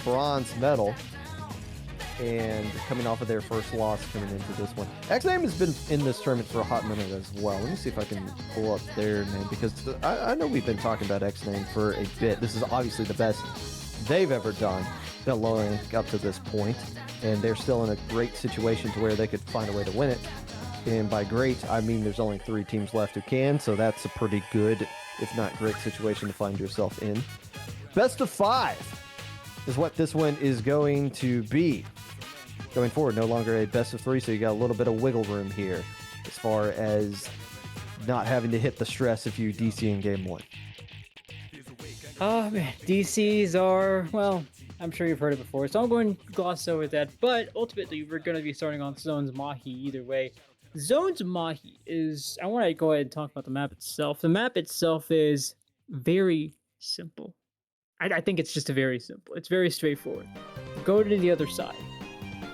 bronze medal. And coming off of their first loss coming into this one. XName has been in this tournament for a hot minute as well. Let me see if I can pull up their name, because I know we've been talking about XName for a bit. This is obviously the best they've ever done, going up to this point, and they're still in a great situation to where they could find a way to win it. And by great, I mean there's only 3 teams left who can, so that's a pretty good, if not great, situation to find yourself in. Best of 5 is what this one is going to be. Going forward, no longer a best of 3, so you got a little bit of wiggle room here as far as not having to hit the stress if you DC in game 1. Oh man, DCs are, well, I'm sure you've heard it before, so I'm going to gloss over that, but ultimately we're going to be starting on Zones Mahi either way. Zones Mahi is, I want to go ahead and talk about the map itself. The map itself is very simple. I think it's just very simple. It's very straightforward. Go to the other side.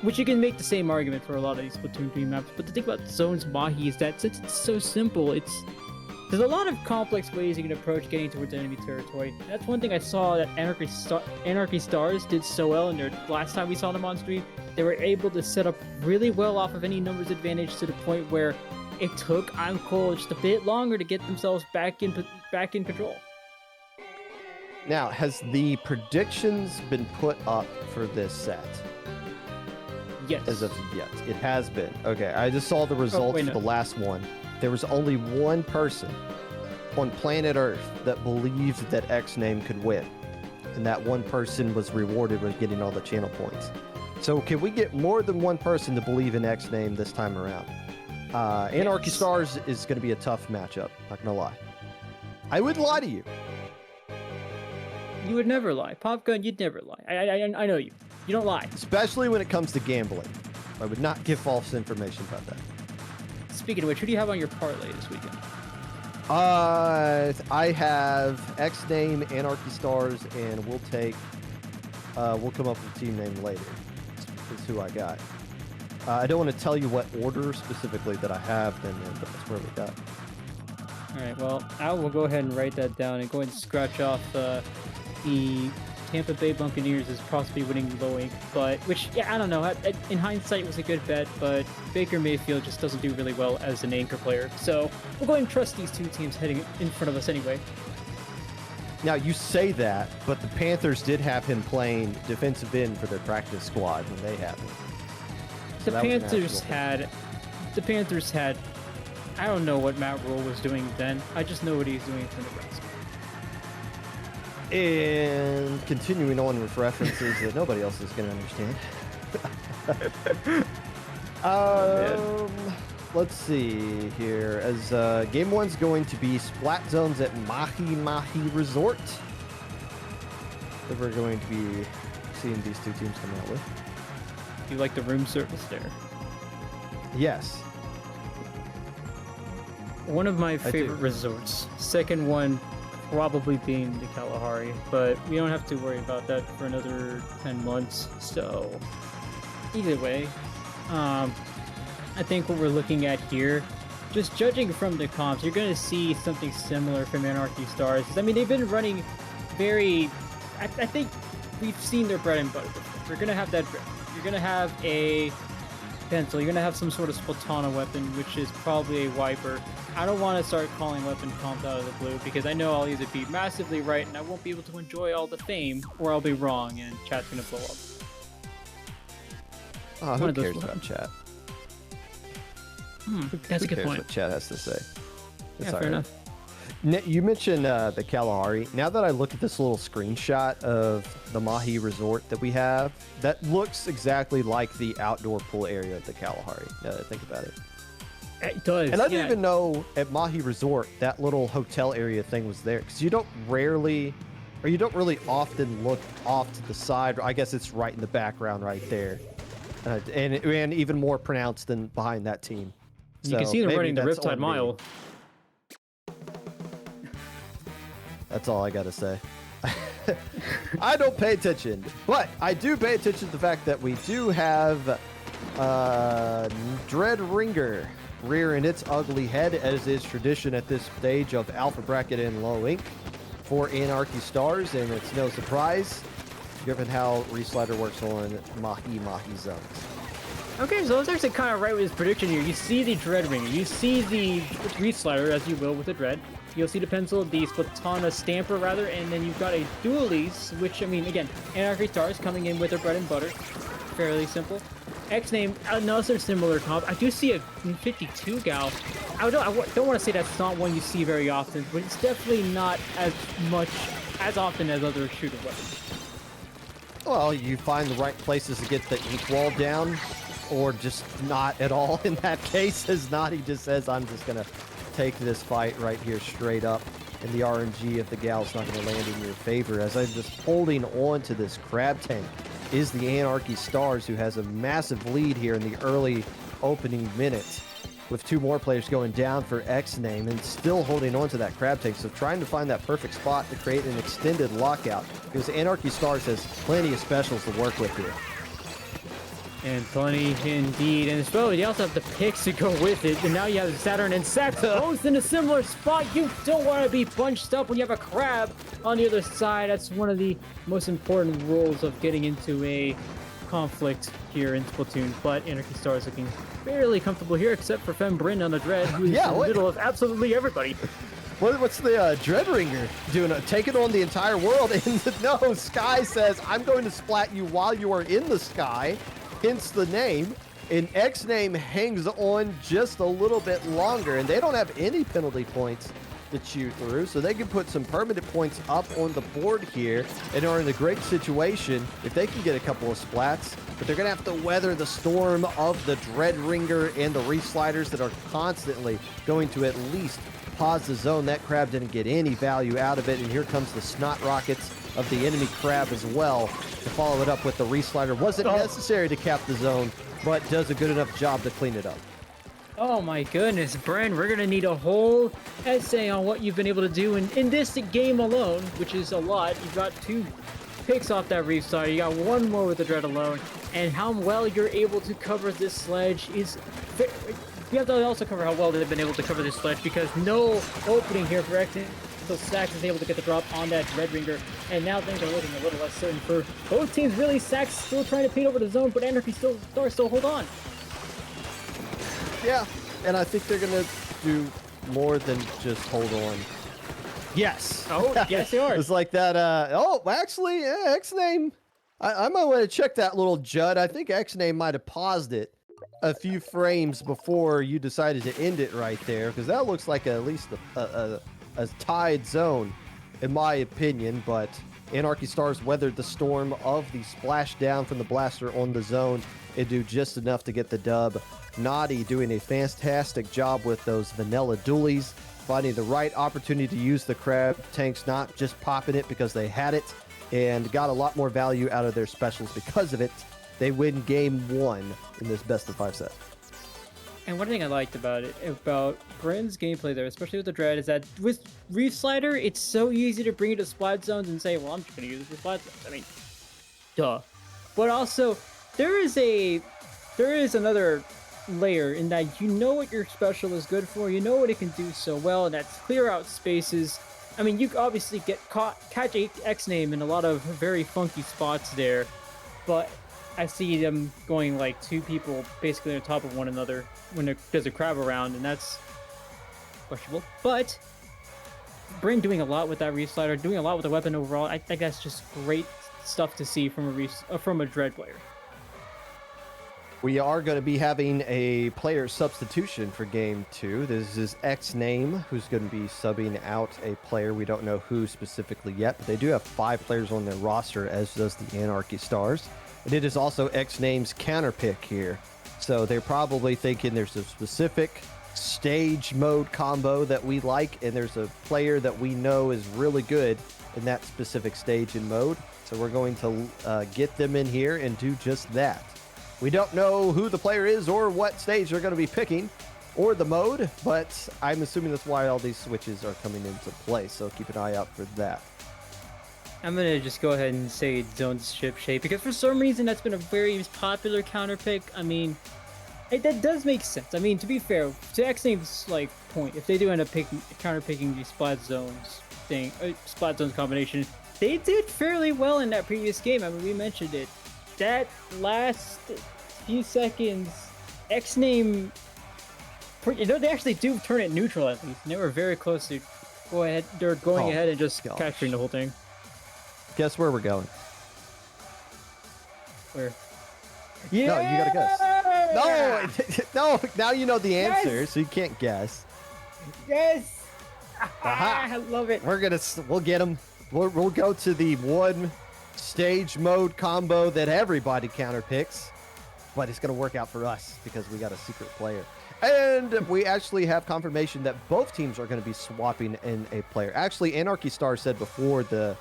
Which you can make the same argument for a lot of these Splatoon 3 maps, but the thing about Zones Mahi is that since it's so simple, there's a lot of complex ways you can approach getting towards enemy territory. That's one thing I saw that Anarchy Stars did so well in their last time we saw them on stream. They were able to set up really well off of any numbers advantage to the point where it took Encore just a bit longer to get themselves back in control. Now, has the predictions been put up for this set? Yes. As of yet, it has been. Okay, I just saw the results for the last one. There was only one person on planet Earth that believed that XName could win, and that one person was rewarded with getting all the channel points. So can we get more than one person to believe in XName this time around? Anarchy Stars is going to be a tough matchup, not gonna lie. I would lie to you. You would never lie. Popgun, you'd never lie. I know you. You don't lie. Especially when it comes to gambling. I would not give false information about that. Speaking of which, who do you have on your parlay this weekend? I have XName, Anarchy Stars, and we'll come up with a team name later. Is who I got. I don't want to tell you what order specifically that I have, but that's where we got. All right, well, I will go ahead and write that down and go ahead and scratch off the Tampa Bay Buccaneers is possibly winning low ink, but which, yeah, I don't know. In hindsight, it was a good bet, but Baker Mayfield just doesn't do really well as an anchor player. So we'll go ahead and trust these 2 teams heading in front of us anyway. Now, you say that, but the Panthers did have him playing defensive end for their practice squad when they had him. So the Panthers had, I don't know what Matt Rule was doing then. I just know what he's doing for Nebraska. And continuing on with references that nobody else is going to understand. Let's see here. As game 1's going to be Splat Zones at Mahi Resort. That we're going to be seeing these 2 teams come out with. You like the room service there? Yes. One of my favorite resorts. Second one probably being the Kalahari, but we don't have to worry about that for another 10 months. So either way, I think what we're looking at here, just judging from the comps, you're going to see something similar from Anarchy Stars. I mean, they've been running very, I think we've seen their bread and butter before. You're going to have that bread. You're going to have a pencil. You're going to have some sort of Splatana weapon, which is probably a wiper. I don't want to start calling weapon comps out of the blue because I know I'll either be massively right and I won't be able to enjoy all the fame, or I'll be wrong and chat's going to blow up. Who cares about chat? That's a good point. What chat has to say. Yeah, fair enough. You mentioned the Kalahari. Now that I look at this little screenshot of the Mahi Resort that we have, that looks exactly like the outdoor pool area of the Kalahari, now that I think about it. It does. And I didn't even know at Mahi Resort that little hotel area thing was there, because you don't really often look off to the side. I guess it's right in the background right there. And even more pronounced than behind that team. You can see them running the Riptide Mile. That's all I got to say. I don't pay attention, but I do pay attention to the fact that we do have Dread Ringer rearing its ugly head, as is tradition at this stage of Alpha Bracket and Low Ink for Anarchy Stars, and it's no surprise given how Reslider works on Mahi zones. Okay, so that's actually kind of right with his prediction here. You see the Dread Ringer, you see the Reslider, as you will, with the Dread. You'll see the Pencil, the Splatana Stamper, rather, and then you've got a Dualies, which, I mean, again, Anarchy Stars coming in with their bread and butter. Fairly simple. XName, another similar comp. I do see a 52 Gal. I don't want to say that's not one you see very often, but it's definitely not as often as other shooter weapons. Well, you find the right places to get the ink wall down, or just not at all in that case, as Naughty just says, I'm just going to take this fight right here straight up, and the RNG of the Gal's not going to land in your favor. As I'm just holding on to this Crab Tank is the Anarchy Stars, who has a massive lead here in the early opening minutes, with 2 more players going down for XName and still holding on to that Crab Tank. So trying to find that perfect spot to create an extended lockout, because Anarchy Stars has plenty of specials to work with here. And plenty indeed. And as well, you also have the picks to go with it. And now you have Saturn and Sax both in a similar spot. You don't want to be bunched up when you have a crab on the other side. That's one of the most important rules of getting into a conflict here in Splatoon. But Anarchy Star is looking fairly comfortable here, except for Fem Bryn on the Dread, who's in the middle of absolutely everybody. What's the Dread Ringer doing? Taking on the entire world? And no, Sky says, I'm going to splat you while you are in the sky. Hence the name, and XName hangs on just a little bit longer, and they don't have any penalty points to chew through, so they can put some permanent points up on the board here and are in a great situation if they can get a couple of splats, but they're going to have to weather the storm of the Dread Ringer and the Resliders that are constantly going to at least pause the zone. That crab didn't get any value out of it, and here comes the Snot Rockets of the enemy crab as well to follow it up with the Reslider. Wasn't necessary to cap the zone, but does a good enough job to clean it up. Oh my goodness, Bren, we're gonna need a whole essay on what you've been able to do in this game alone, which is a lot. You've got 2 picks off that Reslider, you got 1 more with the Dread alone, and how well you're able to cover this sledge is... You have to also cover how well they've been able to cover this sledge, because no opening here for XName. So Sax is able to get the drop on that Dread Ringer, and now things are looking a little less certain for both teams. Really, Sax still trying to paint over the zone, but Anarchy still hold on. Yeah, and I think they're gonna do more than just hold on. Yes. Oh, yes, they are. It's like that. Oh, actually, yeah, XName. I might want to check that little Judd. I think XName might have paused it a few frames before you decided to end it right there, because that looks like at least a tied zone, in my opinion. But Anarchy Stars weathered the storm of the splash down from the blaster on the zone and do just enough to get the dub. Naughty doing a fantastic job with those vanilla dualies, finding the right opportunity to use the crab tanks, not just popping it because they had it, and got a lot more value out of their specials because of it. They win game 1 in this best of 5 set. And one thing I liked about Bren's gameplay there, especially with the Dread, is that with Reslider, it's so easy to bring it to splat zones and say, well, I'm just going to use it for splat zones. I mean, duh. But also, there is another layer in that you know what your special is good for, you know what it can do so well, and that's clear out spaces. I mean, you obviously catch XName in a lot of very funky spots there, but I see them going like 2 people basically on top of one another when there's a crab around, and that's questionable. But Bryn doing a lot with that Reslider, doing a lot with the weapon overall. I think that's just great stuff to see from a Dread player. We are going to be having a player substitution for game 2. This is XName, who's going to be subbing out a player. We don't know who specifically yet, but they do have 5 players on their roster, as does the Anarchy Stars. And it is also XName's counter pick here. So they're probably thinking there's a specific stage mode combo that we like, and there's a player that we know is really good in that specific stage and mode. So we're going to get them in here and do just that. We don't know who the player is or what stage they're going to be picking or the mode, but I'm assuming that's why all these switches are coming into play. So keep an eye out for that. I'm going to just go ahead and say don't ship shape, because for some reason that's been a very popular counter pick. I mean, that does make sense. I mean, to be fair, to XName's point, if they do end up counter picking the splat zones combination, they did fairly well in that previous game. I mean, we mentioned it. That last few seconds, XName, they actually do turn it neutral at least. And they were very close to go ahead. They're going ahead and just capturing the whole thing. Guess where we're going? Where? Yeah. No, you gotta guess. No, no. Now you know the answer, so you can't guess. Yes. Aha. I love it. We'll get them. We'll go to the one stage mode combo that everybody counter picks, but it's gonna work out for us because we got a secret player, and we actually have confirmation that both teams are going to be swapping in a player. Actually, Anarchy Stars said before the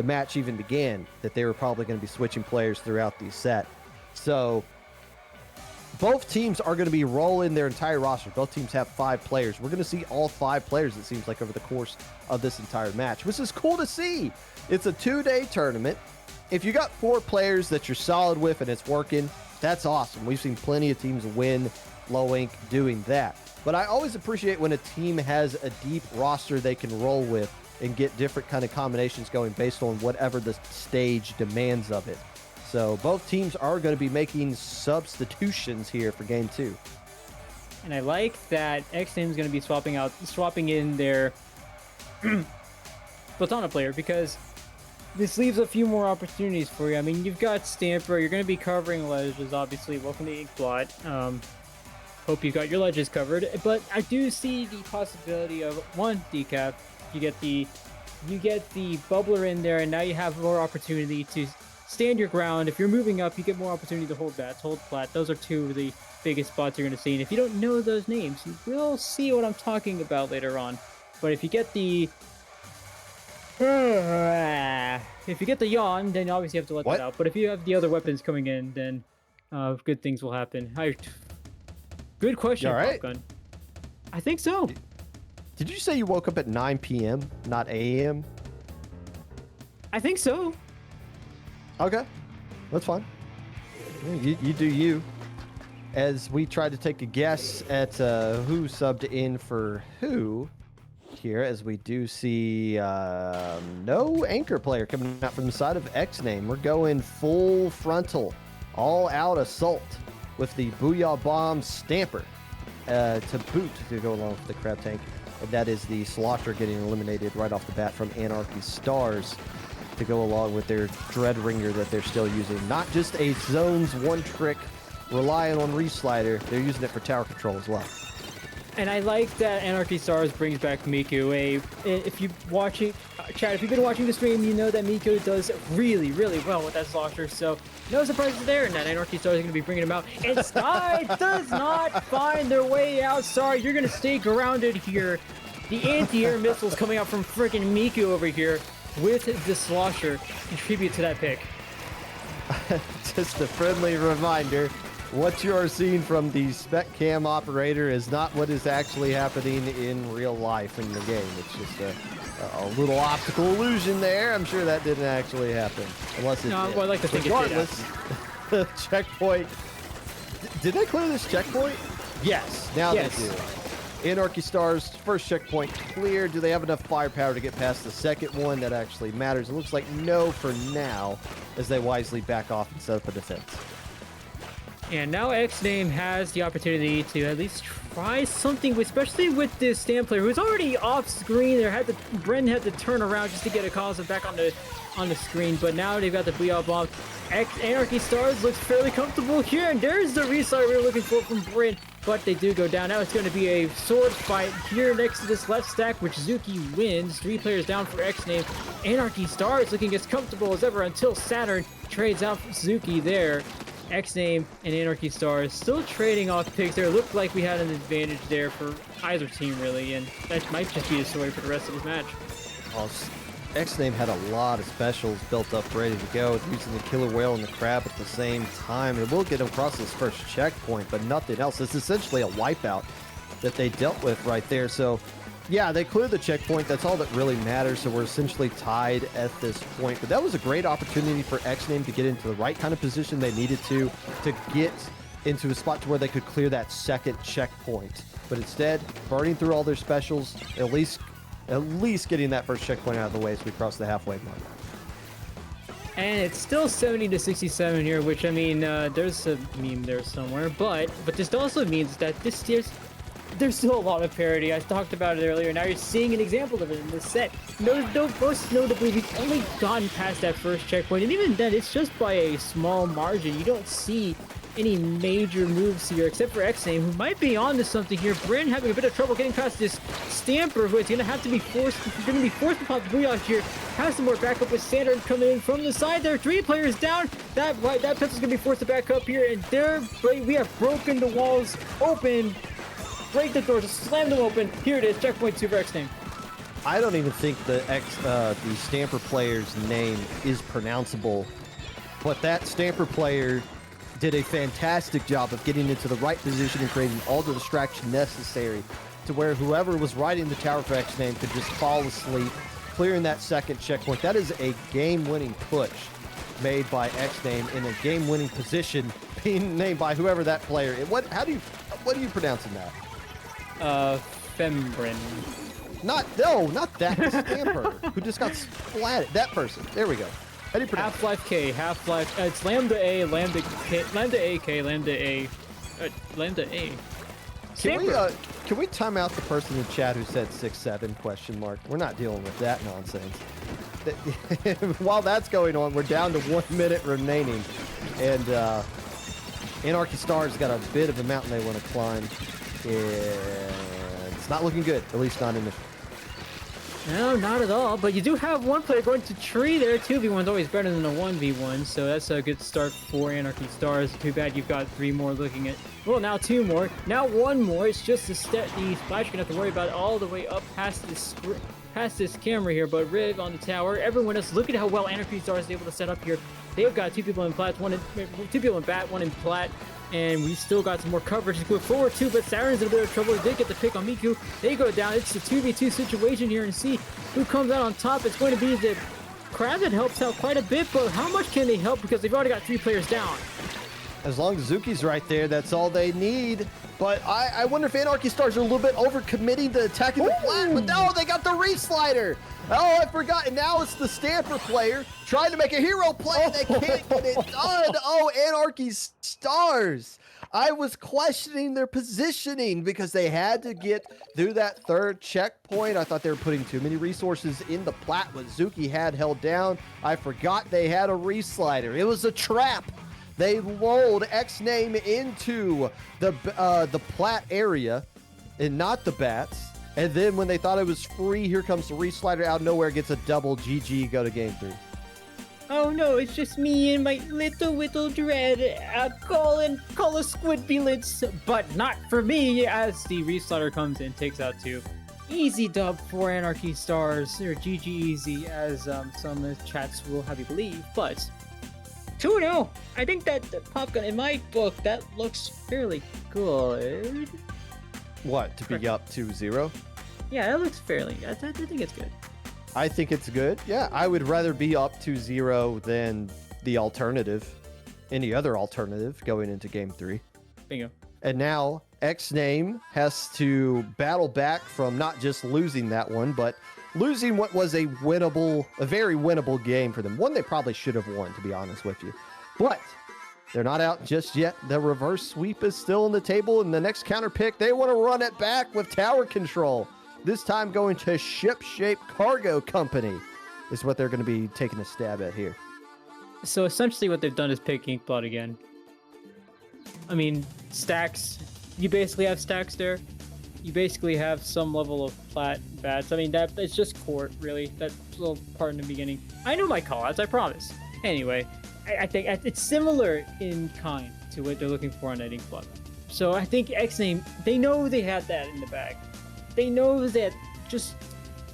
match even began that they were probably going to be switching players throughout the set. So both teams are going to be rolling their entire roster. Both teams have 5 players. We're going to see all 5 players, it seems like, over the course of this entire match, which is cool to see. It's a 2-day tournament. If you got 4 players that you're solid with and it's working, that's awesome. We've seen plenty of teams win low ink doing that. But I always appreciate when a team has a deep roster they can roll with and get different kind of combinations going based on whatever the stage demands of it. So both teams are going to be making substitutions here for game 2. And I like that XName is going to be swapping in their Platana player, because this leaves a few more opportunities for you. I mean, you've got Stamper, you're going to be covering ledges, obviously. Welcome to Inkblot. Hope you got your ledges covered. But I do see the possibility of one decap. You get the bubbler in there, and now you have more opportunity to stand your ground. If you're moving up, you get more opportunity to hold bats, hold flat. Those are 2 of the biggest spots you're going to see. And if you don't know those names, you will see what I'm talking about later on. But if you get the yawn, then obviously you have to let that out. But if you have the other weapons coming in, then good things will happen. Good question, Popgun. I think so. Did you say you woke up at 9 p.m., not a.m.? I think so. Okay, that's fine. You do you. As we try to take a guess at who subbed in for who here, as we do see no anchor player coming out from the side of XName. We're going full frontal, all out assault with the Booyah Bomb Stamper to boot to go along with the Crab Tank. And that is the Slosher getting eliminated right off the bat from Anarchy Stars to go along with their Dread Ringer that they're still using. Not just a zones one trick relying on Reslider, they're using it for tower control as well. And I like that Anarchy Stars brings back Miku. If you're watching, Chad, if you've been watching the stream, you know that Miku does really, really well with that Slosher. So no surprises there, and that Anarchy Stars are going to be bringing him out. And Sky does not find their way out. Sorry, you're going to stay grounded here. The anti-air missiles coming out from freaking Miku over here with the Slosher contribute to that pick. Just a friendly reminder. What you are seeing from the spec cam operator is not what is actually happening in real life in the game. It's just a little optical illusion there. I'm sure that didn't actually happen. Unless it did. Well, I like to think regardless, the checkpoint. Did they clear this checkpoint? Yes. Now they do. Anarchy Stars, first checkpoint clear. Do they have enough firepower to get past the second one? That actually matters. It looks like no for now, as they wisely back off and set up a defense. And now XName has the opportunity to at least try something, especially with this stand player who's already off screen. Bren had to turn around just to get a Cosmo back on the screen, but now they've got the Booyah Bomb. Anarchy Stars looks fairly comfortable here, and there's the restart we were looking for from Bren, but they do go down. Now it's going to be a sword fight here next to this left stack, which Zuki wins. 3 players down for XName. Anarchy Stars looking as comfortable as ever until Saturn trades out Zuki there. XName and Anarchy Stars still trading off picks there. Looked like we had an advantage there for either team, really, and that might just be the story for the rest of this match. Well, XName had a lot of specials built up ready to go, using the Killer Whale and the Crab at the same time. It will get them across this first checkpoint, but nothing else. It's essentially a wipeout that they dealt with right there. So, yeah, they cleared the checkpoint. That's all that really matters. So we're essentially tied at this point. But that was a great opportunity for XName to get into the right kind of position they needed to get into a spot to where they could clear that second checkpoint. But instead, burning through all their specials, at least getting that first checkpoint out of the way as we cross the halfway mark. And it's still 70 to 67 here, which I mean, there's a meme there somewhere, but this also means that there's still a lot of parity. I talked about it earlier. Now you're seeing an example of it in this set. Most notably, we've only gotten past that first checkpoint, and even then, it's just by a small margin. You don't see any major moves here, except for XName, who might be onto something here. Bryn having a bit of trouble getting past this Stamper, who is going to have to be forced. Going to be forced to pop the Booyah here. Has some more backup with Sander coming in from the side there. 3 players down. That Pepsi's going to be forced to back up here, and there we have broken the walls open. Break the doors, slam them open. Here it is, checkpoint 2 for XName. I don't even think the Stamper player's name is pronounceable, but that Stamper player did a fantastic job of getting into the right position and creating all the distraction necessary to where whoever was riding the tower for XName could just fall asleep, clearing that second checkpoint. That is a game-winning push made by XName in a game-winning position, being named by whoever that player is. What are you pronouncing that? Fembrin. Not that Stamper who just got splatted. That person. There we go. How do you pronounce Half-Life K, Half-Life, it's Lambda A, Lambda K, Lambda A K, Lambda A, Lambda A. Can we time out the person in chat who said 6'7"? Question mark. We're not dealing with that nonsense. While that's going on, we're down to 1 minute remaining, and Anarchy Stars got a bit of a mountain they want to climb, and it's not looking good. At least not in the. No, not at all. But you do have one player going to tree there. 2v1's always better than a 1v1, so that's a good start for Anarchy Stars. Too bad you've got 3 more looking at. Well, now 2 more. Now 1 more. It's just the Splash gonna have to worry about all the way up past this camera here. But Riv on the tower. Everyone else, look at how well Anarchy Stars is able to set up here. They've got 2 people in plat, 2 people in bat, 1 in plat. And we still got some more coverage to go forward to, but Saren's in a bit of trouble. They did get the pick on Miku. They go down. It's a 2v2 situation here, and see who comes out on top. It's going to be the Crab that helps out quite a bit, but how much can they help? Because they've already got 3 players down. As long as Zuki's right there, that's all they need. But I wonder if Anarchy Stars are a little bit overcommitting to attacking the flat. But no, they got the re-slider. Oh, I forgot. And now it's the Stamper player trying to make a hero play. They can't get it done. Oh, Anarchy Stars. I was questioning their positioning because they had to get through that 3rd checkpoint. I thought they were putting too many resources in the plat. What Zuki had held down. I forgot they had a re-slider. It was a trap. They lulled XName into the plat area and not the bats. And then when they thought it was free, here comes the re-slider out of nowhere, gets a double GG, go to game 3. Oh no, it's just me and my little dread. Call a squidbulance, but not for me, as the re-slider comes in, takes out 2. Easy dub for Anarchy Stars, or GG easy, as some chats will have you believe, but 2-0. I think that Popgun, in my book, that looks fairly good. What, to be up 2-0? Yeah, that looks fairly. I think it's good. I think it's good. Yeah, I would rather be up 2-0 than the alternative, any other alternative going into game 3. Bingo. And now XName has to battle back from not just losing that one, but losing what was a very winnable game for them. One they probably should have won, to be honest with you. But they're not out just yet. The reverse sweep is still on the table, and the next counter pick, they want to run it back with tower control. This time going to Ship Shape Cargo Company is what they're going to be taking a stab at here. So essentially what they've done is pick Inkblot again. I mean, stacks. You basically have stacks there. You basically have some level of plat bats. I mean, it's just court, really. That little part in the beginning. I know my callouts, I promise. Anyway, I think it's similar in kind to what they're looking for on that Inkblot. So I think XName, they know they had that in the bag. They know that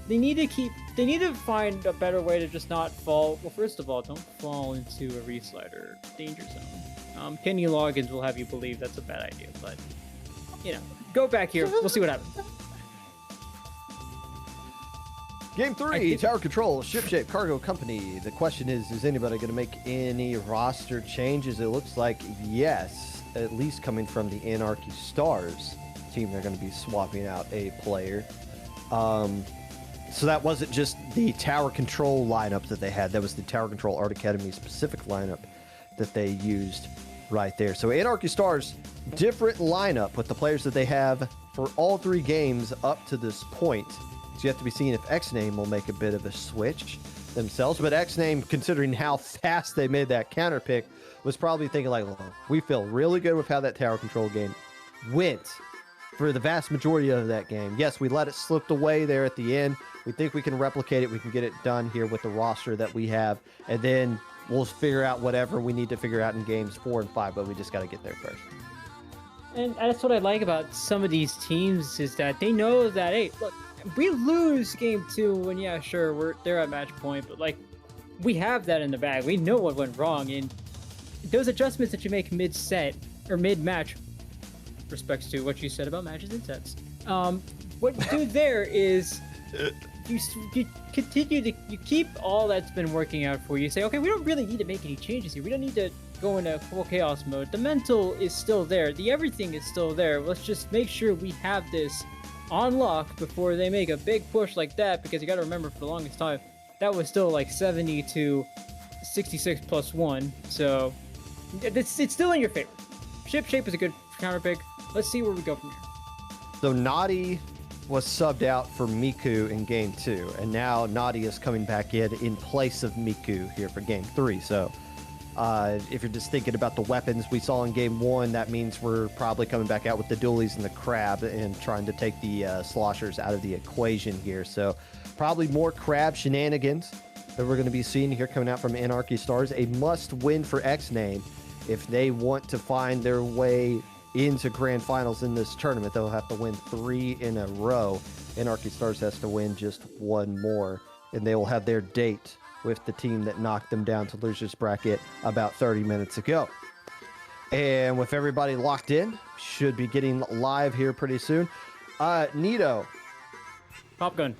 they need to find a better way to just not fall. Well, first of all, don't fall into a re-slider danger zone. Kenny Loggins will have you believe that's a bad idea, but you know, go back here. We'll see what happens. Game 3, Tower Control, Ship Shape Cargo Company. The question is anybody going to make any roster changes? It looks like yes, at least coming from the Anarchy Stars team. They're going to be swapping out a player. So that wasn't just the tower control lineup that they had. That was the tower control Art Academy specific lineup that they used right there. So Anarchy Stars, different lineup with the players that they have for all 3 games up to this point. So you have to be seeing if XName will make a bit of a switch themselves. But XName, considering how fast they made that counter pick, was probably thinking like, look, we feel really good with how that tower control game went for the vast majority of that game. Yes, we let it slip away there at the end. We think we can replicate it. We can get it done here with the roster that we have. And then we'll figure out whatever we need to figure out in games 4 and 5, but we just got to get there first. And that's what I like about some of these teams is that they know that, hey, look, we lose game 2 and yeah, sure, they're at match point, but like we have that in the bag. We know what went wrong, and those adjustments that you make mid-set or mid-match, respects to what you said about matches and sets. What you do there is you continue to keep all that's been working out for you. Say, okay, we don't really need to make any changes here. We don't need to go into full chaos mode. The mental is still there. The everything is still there. Let's just make sure we have this on lock before they make a big push like that, because you got to remember, for the longest time, that was still like 70 to 66 plus 1. So it's still in your favor. Ship shape is a good counter pick. Let's see where we go from here. So Naughty was subbed out for Miku in game 2, and now Naughty is coming back in place of Miku here for game 3. So if you're just thinking about the weapons we saw in game 1, that means we're probably coming back out with the dualies and the crab and trying to take the sloshers out of the equation here. So probably more crab shenanigans that we're going to be seeing here coming out from Anarchy Stars. A must win for XName if they want to find their way into grand finals in this tournament. They'll have to win 3 in a row. Anarchy Stars has to win just 1 more, and they will have their date with the team that knocked them down to losers bracket about 30 minutes ago. And with everybody locked in, should be getting live here pretty soon. Nito, Pop gun.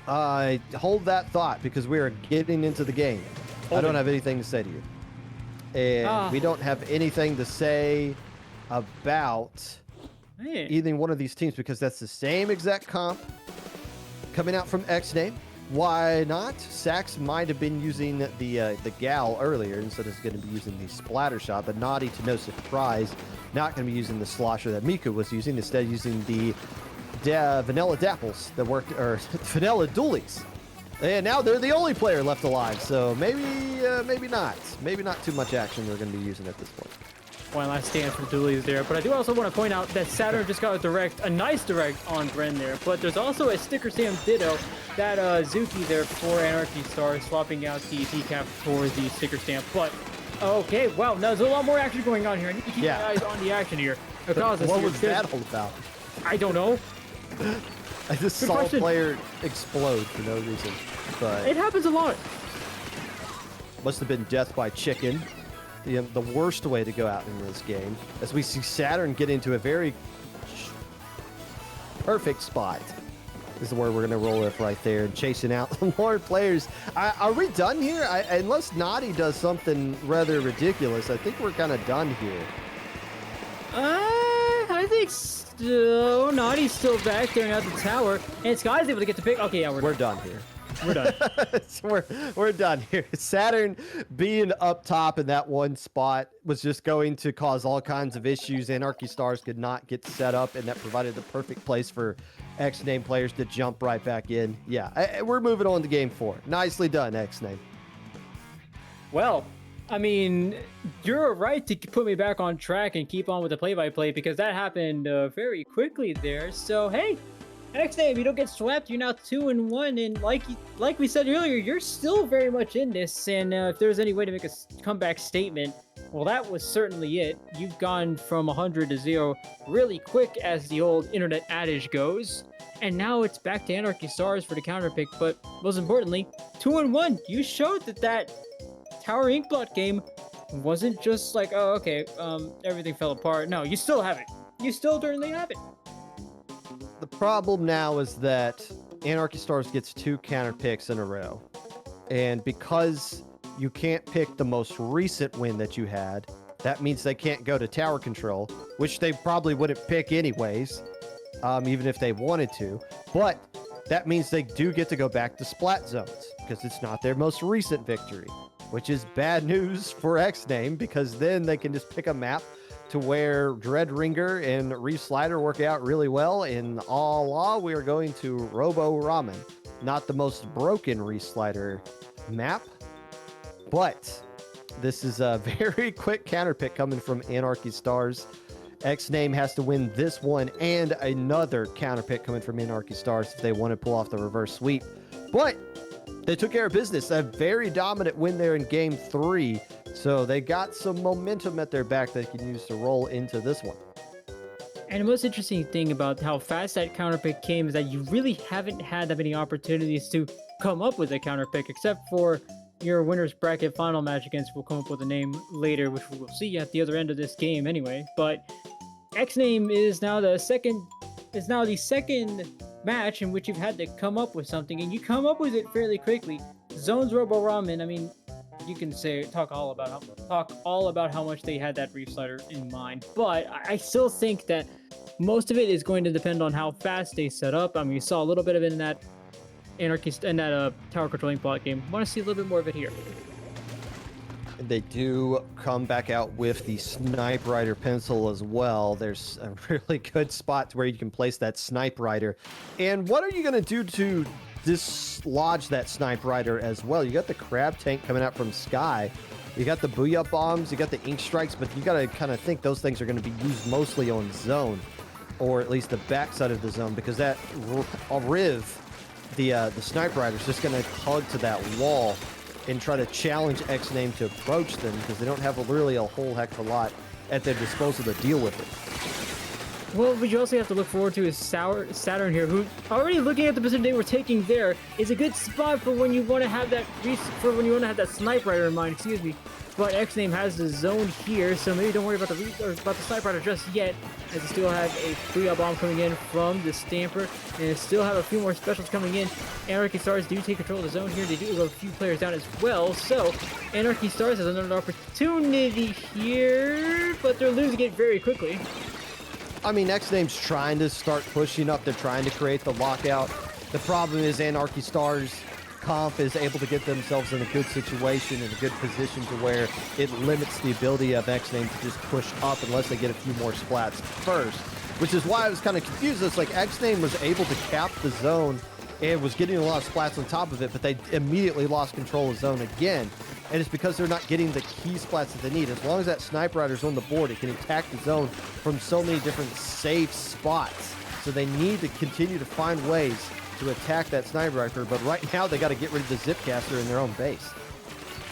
hold that thought, because we are getting into the game. I don't have anything to say to you, and we don't have anything to say about either one of these teams, because that's the same exact comp coming out from XName. Why not? Sax might have been using the Gal earlier instead of going to be using the Splatter Shot, but Naughty, to no surprise, not going to be using the Slosher that Miku was using, instead using the Vanilla Dapples that worked, or Vanilla Dualies. And now they're the only player left alive, so maybe not. Maybe not too much action they're going to be using at this point. One last stand from Dooley's there, but I do also want to point out that Saturn just got a nice direct on Bren there, but there's also a sticker stamp ditto that Zuki there for Anarchy Stars, swapping out the decap for the sticker stamp. But okay, wow, now there's a lot more action going on here. I need to keep my eyes on the action here. What was that all about? I don't know. I just saw a player explode for no reason, but it happens a lot. Must have been death by chicken. The worst way to go out in this game, as we see Saturn get into a very perfect spot. This is where we're going to roll with right there, and chasing out more players. Are we done here? Unless Naughty does something rather ridiculous, I think we're kind of done here. I think so. Naughty's still back there at the tower, and Sky's able to get the pick. Okay, yeah, we're done here. We're done. So we're done here. Saturn being up top in that one spot was just going to cause all kinds of issues. Anarchy Stars could not get set up, and that provided the perfect place for XName players to jump right back in. Yeah, we're moving on to game 4. Nicely done, XName. Well, I mean, you're right to put me back on track and keep on with the play-by-play, because that happened very quickly there. So, hey, XName, you don't get swept. You're now 2-1, and like we said earlier, you're still very much in this. And if there's any way to make a comeback statement, well, that was certainly it. You've gone from 100 to 0 really quick, as the old internet adage goes. And now it's back to Anarchy Stars for the counter pick. But most importantly, 2-1. You showed that Tower Inkblot game wasn't just like, oh, okay, everything fell apart. No, you still have it. You still certainly have it. The problem now is that Anarchy Stars gets 2 counter picks in a row. And because you can't pick the most recent win that you had, that means they can't go to tower control, which they probably wouldn't pick anyways, even if they wanted to. But that means they do get to go back to Splat Zones because it's not their most recent victory, which is bad news for XName because then they can just pick a map to where Dread Ringer and Reef Slider work out really well. In Allah, we are going to Robo Ramen, not the most broken Reef Slider map, but this is a very quick counter pick coming from Anarchy Stars. XName has to win this one and another counter pick coming from Anarchy Stars if they want to pull off the reverse sweep. But they took care of business. A very dominant win there in game 3. So they got some momentum at their back they can use to roll into this one. And the most interesting thing about how fast that counter pick came is that you really haven't had that many opportunities to come up with a counter pick, except for your winner's bracket final match against. We'll come up with a name later, which we'll see at the other end of this game anyway. But XName is now the second match in which you've had to come up with something, and you come up with it fairly quickly. Zones Robo Ramen, I mean, you can talk all about how much they had that Reef Slider in mind, but I still think that most of it is going to depend on how fast they set up. I mean, you saw a little bit of it in that tower controlling bot game. Want to see a little bit more of it here. They do come back out with the Snipe Rider pencil as well. There's a really good spot where you can place that Snipe Rider. And what are you going to do to dislodge that Snipe Rider as well? You got the Crab Tank coming out from Sky. You got the Booyah Bombs. You got the Ink Strikes. But you got to kind of think those things are going to be used mostly on zone, or at least the backside of the zone, because that Riv, the Snipe Rider, is just going to hug to that wall and try to challenge XName to approach them because they don't have really a whole heck of a lot at their disposal to deal with it. Well, what you also have to look forward to is Saturn here, who already looking at the position they were taking there is a good spot for when you want to have that Snipe Rider in mind. Excuse me. But XName has the zone here, so maybe don't worry about the Snipe Rider just yet, as they still have a Booyah Bomb coming in from the Stamper, and they still have a few more specials coming in. Anarchy Stars do take control of the zone here. They do go a few players down as well, so Anarchy Stars has another opportunity here, but they're losing it very quickly. I mean, XName's trying to start pushing up. They're trying to create the lockout. The problem is Anarchy Stars comp is able to get themselves in a good situation, in a good position to where it limits the ability of XName to just push up unless they get a few more splats first, which is why I was kind of confused. It's like XName was able to cap the zone and was getting a lot of splats on top of it, but they immediately lost control of zone again. And it's because they're not getting the key splats that they need. As long as that Snipe Rider's on the board, it can attack the zone from so many different safe spots. So they need to continue to find ways to attack that Sniper Rider, but right now they got to get rid of the Zipcaster in their own base.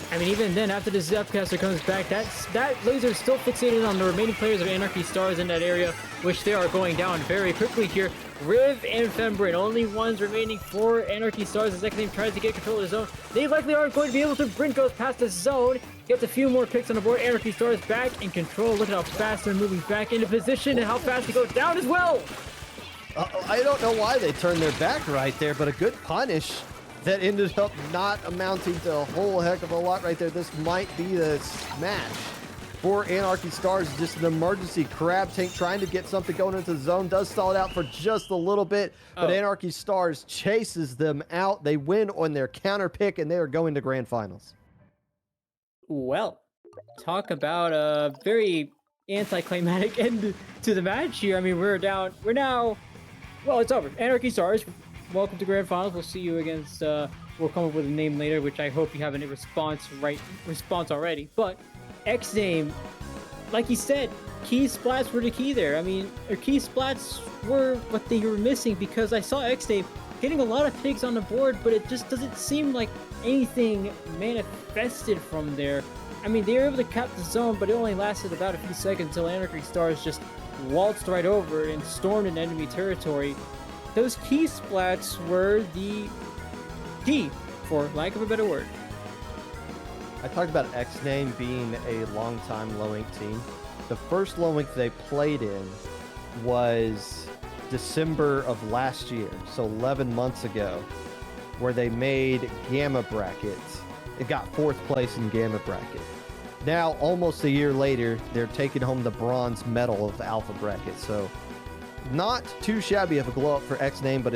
I mean, even then, after the Zipcaster comes back, that laser is still fixated on the remaining players of Anarchy Stars in that area, which they are going down very quickly here. Riv and Fembrin, only ones remaining for Anarchy Stars as XName tries to get control of the zone. They likely aren't going to be able to brink us past the zone. Gets a few more picks on the board. Anarchy Stars back in control. Look at how fast they're moving back into position and how fast they go down as well. I don't know why they turned their back right there, but a good punish that ended up not amounting to a whole heck of a lot right there. This might be the smash for Anarchy Stars. Just an emergency Crab Tank trying to get something going into the zone. Does stall it out for just a little bit, but Anarchy Stars chases them out. They win on their counter pick, and they are going to grand finals. Well, talk about a very anticlimactic end to the match here. I mean, we're now... Well, it's over. Anarchy Stars, welcome to Grand Finals. We'll see you against, we'll come up with a name later, which I hope you have a response already. But XName, like you said, key splats were the key there. I mean, key splats were what they were missing, because I saw XName getting a lot of picks on the board, but it just doesn't seem like anything manifested from there. I mean, they were able to cap the zone, but it only lasted about a few seconds until Anarchy Stars just waltzed right over and stormed into enemy territory. Those key splats were the key, for lack of a better word. I talked about XName being a long-time low-ink team. The first low-ink they played in was December of last year, so 11 months ago, where they made Gamma Brackets. It got 4th place in Gamma Bracket. Now, almost a year later, they're taking home the bronze medal of Alpha Bracket. So, not too shabby of a glow up for XName, but it